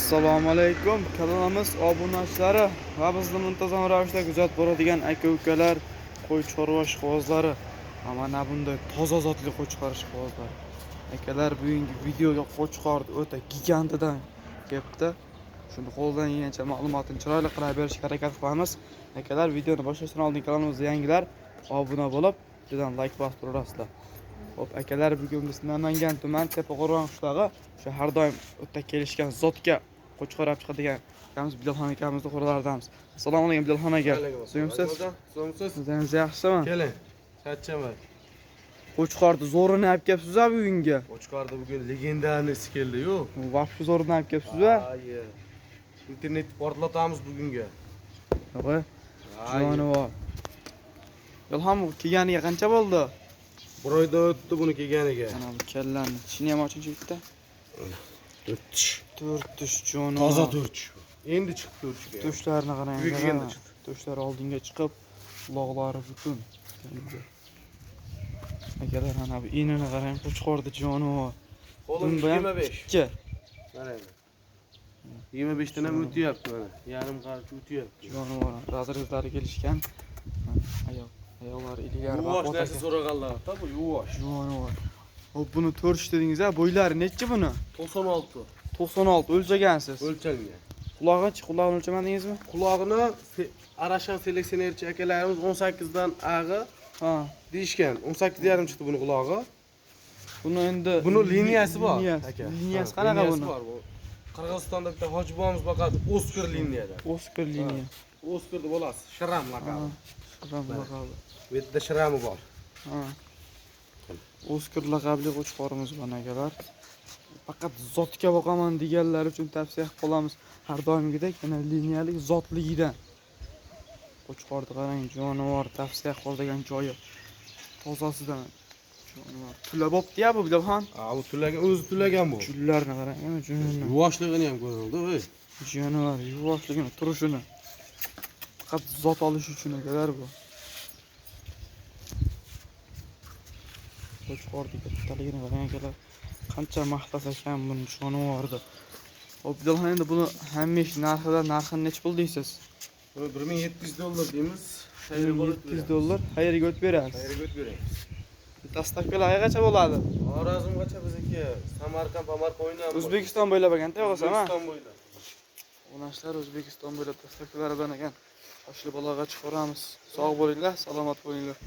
Assalomu alaykum. Kanalimiz obunachilari va bizni muntazam ravishda kuzatib boradigan aka-ukalar, qo'y chorvash qog'ozlari, mana bunday toza zotli qo'y chiqarish qog'ozlari. Akalar bugungi videoga qo'y chiqardi, o'ta gigantidan kelibdi. Shuni qo'ldan kelgancha ma'lumotni chiroyli qilib berishga harakat qilamiz. Akalar, videoni boshlashdan oldin kanalimizga yangilar obuna bo'lib, videodan like bosib turasizlar. Hop akalar, bugun biz Namangan tuman Tepaqo'rg'on qishlog'i o'sha har doim o'tda kelishgan zotga qo'y chiqarib chiqadigan akamiz Bilxon akamizni qo'ralaridamiz. Assalomu alaykum Bilxon aka. So'ngsiz? So'ngsiz. O'zingiz yaxshisizmi? Keling. Charchaman. Qo'y chiqardi, zo'rini olib kelibsiz-a bugunga? Qo'y chiqardi bugun legendarniy keldi-yu. Vaqti zo'rini olib kelibsiz-a? Ay. Internetni portlatamiz bugunga. Voy. Jonivor. Bilxon kelganiga qancha bo'ldi? Bir oyda o'tdi buni kelganiga. Mana bu kallarni ichini ham oching bitta. 4 tush joni. Toza 4 tush. Endi chiqdi 4 tushga. Tushlarni qarang. Uyga kelganda chiqdi. Tushlar oldinga chiqib, quloqlari butun. Akalar, mana bu inini qarang, qo'chqordi jonivor. Qo'lim 25. Mana endi. 25 dan ham o'tyapti mana. Yarim qarich o'tyapti. Jonivor, razredlari kelishgan. Ayollari ilgari yuvosh narsa so'raganlar, bu yuvosh. Jonivor. Hop, buni 4 dedingiz-a, bo'ylari necha buni? 96. 96 o'lchagansiz. O'lchangan. Qulog'ini o'lchamadingizmi? Qulog'ini Arashan seleksionerchi akalarimiz 18 dan ag'i Ha, deyishgan. 18,5 chiqdi buni qulog'i. buni endi Liniyasi bor, aka. Liniyasi qanaqa buni? Qirg'izistonda bitta hoji bobomiz boqadi, Oskar liniyada. Oskar liniya. Oskarni bolasi, Shiram laqabi. Shiram laqabi. Bu yerda Shirami bor. Ha. Oskar laqabli qo'chqorimiz bor akalar. Faqat zotga boqaman deganlar uchun tavsiya qilib qolamiz. Har doimgidek yana liniyalik zotligidan. Qo'chqorni qarang, jonivor, tavsiya qiladigan joyi tozasidan. Jonivor. Tula bo'pti-ya bu Bilxon. Ha, bu tulagan, o'zi tulagan bu. Jullarni qarang, junini. Yuvoshligini ham ko'rildi, o'y. Jonivor, yuvoshligini, turishini. Faqat zot olish uchun akalar bu. Qo'chqorni kattaligini qarang akalar. Qancha maqtasak ham buni jonivordi. Hop, Bilxon, endi buni hamish narxini necha pul deysiz? Buni $1700 deymiz. $700 xayriga o'tib berasiz. Xayriga o'tib beramiz. Dastavkalar qayergacha bo'ladi? Xorazmgacha bizniki, Samarqand o'ynayapmiz. O'zbekiston bo'ylab ekanda, yo'qsa-mi? O'zbekiston bo'ylab. Onashlar O'zbekiston bo'ylab dastavkalaridan ekan. Yoshli baloga chiqaramiz. Sog' bo'linglar, salomat bo'linglar.